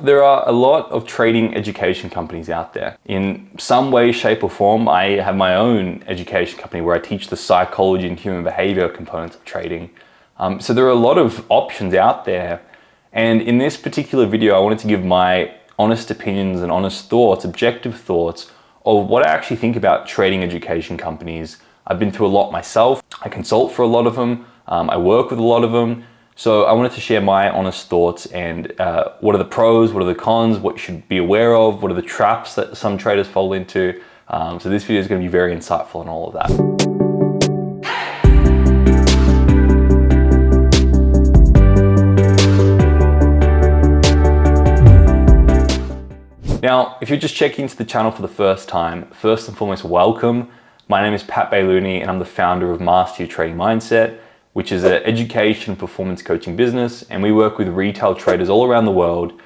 there are a lot of trading education companies out there. In some way, shape or form, I have my own education company where I teach the psychology and human behavior components of trading. So there are a lot of options out there. And in this particular video, I wanted to give my honest opinions and honest thoughts, objective thoughts of what I actually think about trading education companies. I've been through a lot myself. I consult for a lot of them. I work with a lot of them. So I wanted to share my honest thoughts and what are the pros, what are the cons, what you should be aware of, what are the traps that some traders fall into. So this video is going to be very insightful on all of that. Now, if you're just checking into the channel for the first time, first and foremost, welcome. My name is Pat Bayluni and I'm the founder of Master Your Trading Mindset, which is an education performance coaching business. And we work with retail traders all around the world,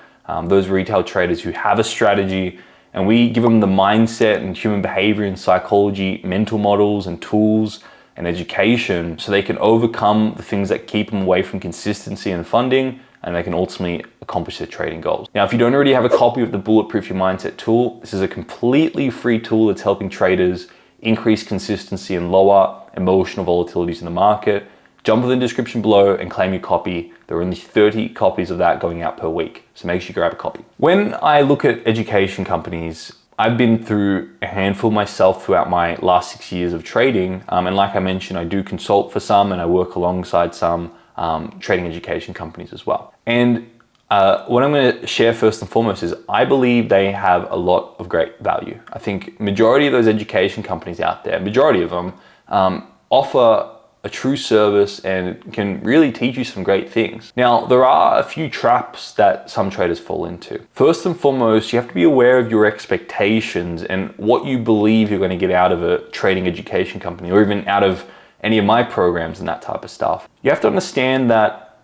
those retail traders who have a strategy, and we give them the mindset and human behavior and psychology, mental models and tools and education so they can overcome the things that keep them away from consistency and funding, and they can ultimately accomplish their trading goals. Now, if you don't already have a copy of the Bulletproof Your Mindset tool, this is a completely free tool that's helping traders increase consistency and lower emotional volatilities in the market. Jump in the description below and claim your copy. There are only 30 copies of that going out per week, so make sure you grab a copy. When I look at education companies, I've been through a handful myself throughout my last 6 years of trading. And like I mentioned, I do consult for some and I work alongside some trading education companies as well. And what I'm going to share first and foremost is I believe they have a lot of great value. I think majority of those education companies out there, majority of them, offer a true service and can really teach you some great things. Now, there are a few traps that some traders fall into. First and foremost, you have to be aware of your expectations and what you believe you're going to get out of a trading education company, or even out of any of my programs and that type of stuff. You have to understand that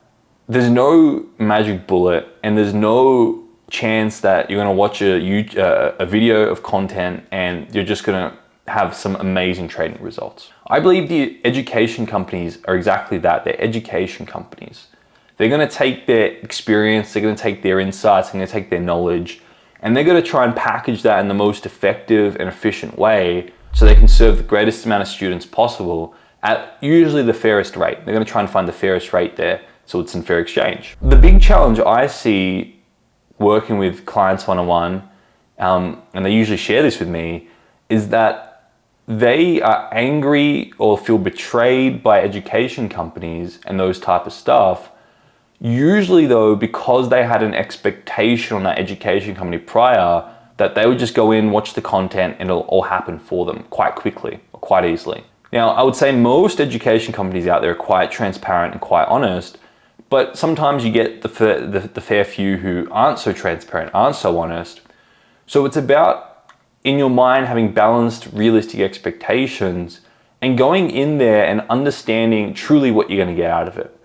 there's no magic bullet and there's no chance that you're going to watch a video of content and you're just going to have some amazing trading results. I believe the education companies are exactly that. They're education companies. They're going to take their experience, they're going to take their insights, they're going to take their knowledge, and they're going to try and package that in the most effective and efficient way so they can serve the greatest amount of students possible at usually the fairest rate. They're going to try and find the fairest rate there so it's in fair exchange. The big challenge I see working with clients one-on-one, and they usually share this with me, is that they are angry or feel betrayed by education companies and those type of stuff. Usually though, because they had an expectation on that education company prior, that they would just go in, watch the content, and it'll all happen for them quite quickly or quite easily. Now, I would say most education companies out there are quite transparent and quite honest, but sometimes you get the fair few who aren't so transparent, aren't so honest. So it's about, in your mind, having balanced, realistic expectations and going in there and understanding truly what you're going to get out of it.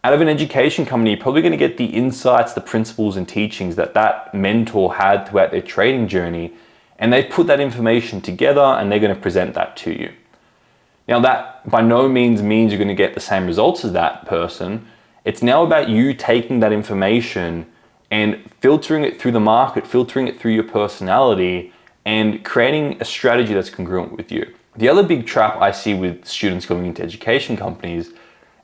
Out of an education company, you're probably going to get the insights, the principles and teachings that that mentor had throughout their trading journey, and they put that information together and they're going to present that to you. Now, that by no means you're going to get the same results as that person. It's now about you taking that information and filtering it through the market, filtering it through your personality, and creating a strategy that's congruent with you. The other big trap I see with students going into education companies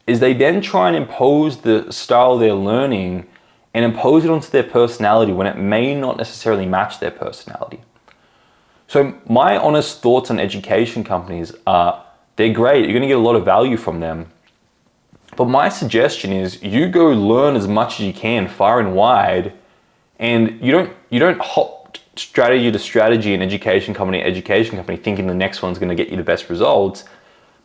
is they then try and impose the style they're learning and impose it onto their personality when it may not necessarily match their personality. So my honest thoughts on education companies are, they're great, you're gonna get a lot of value from them. But my suggestion is you go learn as much as you can, far and wide, and you don't hop strategy to strategy and education company thinking the next one's going to get you the best results,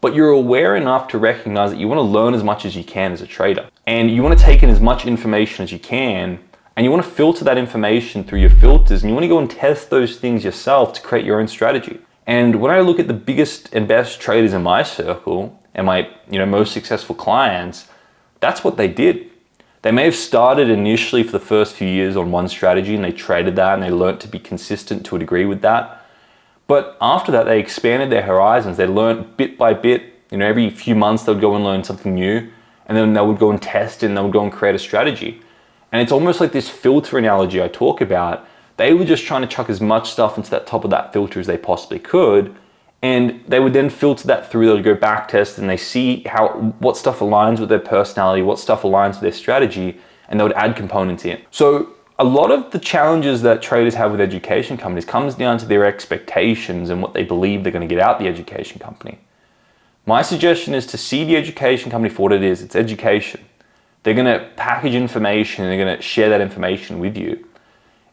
but you're aware enough to recognize that you want to learn as much as you can as a trader, and you want to take in as much information as you can, and you want to filter that information through your filters, and you want to go and test those things yourself to create your own strategy. And when I look at the biggest and best traders in my circle and my most successful clients, that's what they did. They may have started initially for the first few years on one strategy and they traded that and they learned to be consistent to a degree with that. But after that, they expanded their horizons. They learned bit by bit. Every few months they would go and learn something new, and then they would go and test and they would go and create a strategy. And it's almost like this filter analogy I talk about. They were just trying to chuck as much stuff into that top of that filter as they possibly could. And they would then filter that through, they would go back test and they see what stuff aligns with their personality, what stuff aligns with their strategy, and they would add components in. So a lot of the challenges that traders have with education companies comes down to their expectations and what they believe they're going to get out the education company. My suggestion is to see the education company for what it is. It's education. They're going to package information and they're going to share that information with you.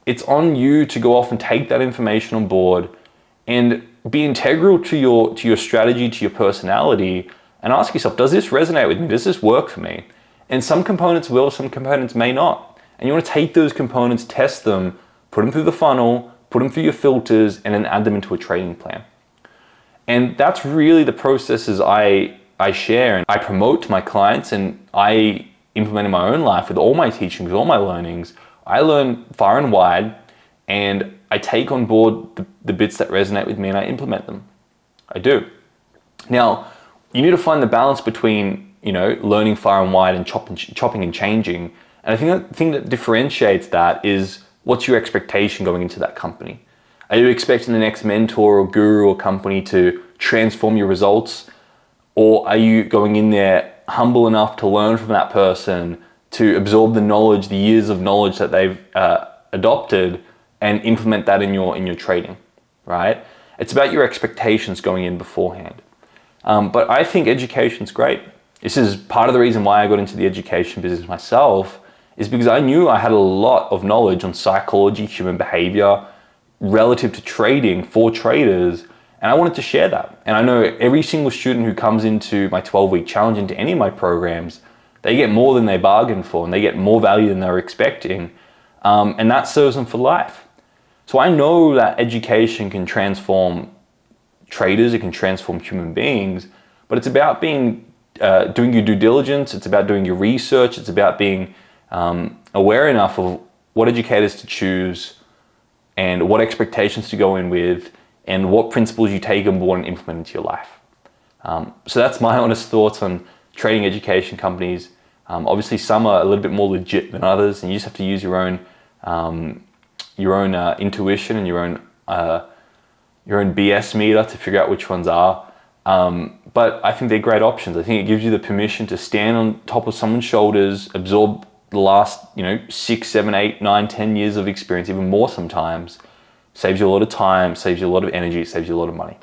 It's on you to go off and take that information on board and be integral to your strategy, to your personality, and ask yourself, does this resonate with me? Does this work for me? And some components will, some components may not. And you want to take those components, test them, put them through the funnel, put them through your filters, and then add them into a trading plan. And that's really the processes I share and I promote to my clients, and I implement in my own life with all my teachings, all my learnings. I learn far and wide, and I take on board the bits that resonate with me and I implement them. I do. Now, you need to find the balance between, learning far and wide and chopping and changing. And I think the thing that differentiates that is, what's your expectation going into that company? Are you expecting the next mentor or guru or company to transform your results? Or are you going in there humble enough to learn from that person, to absorb the knowledge, the years of knowledge that they've adopted, and implement that in your trading, right? It's about your expectations going in beforehand. But I think education's great. This is part of the reason why I got into the education business myself, is because I knew I had a lot of knowledge on psychology, human behavior, relative to trading for traders, and I wanted to share that. And I know every single student who comes into my 12-week challenge, into any of my programs, they get more than they bargained for, and they get more value than they were expecting, and that serves them for life. So I know that education can transform traders, it can transform human beings, but it's about doing your due diligence, it's about doing your research, it's about being aware enough of what educators to choose and what expectations to go in with and what principles you take on board and implement into your life. So that's my honest thoughts on trading education companies. Obviously some are a little bit more legit than others, and you just have to use your own intuition and your own BS meter to figure out which ones are. But I think they're great options. I think it gives you the permission to stand on top of someone's shoulders, absorb the last 6, 7, 8, 9, 10 years of experience, even more sometimes. Saves you a lot of time, saves you a lot of energy, saves you a lot of money.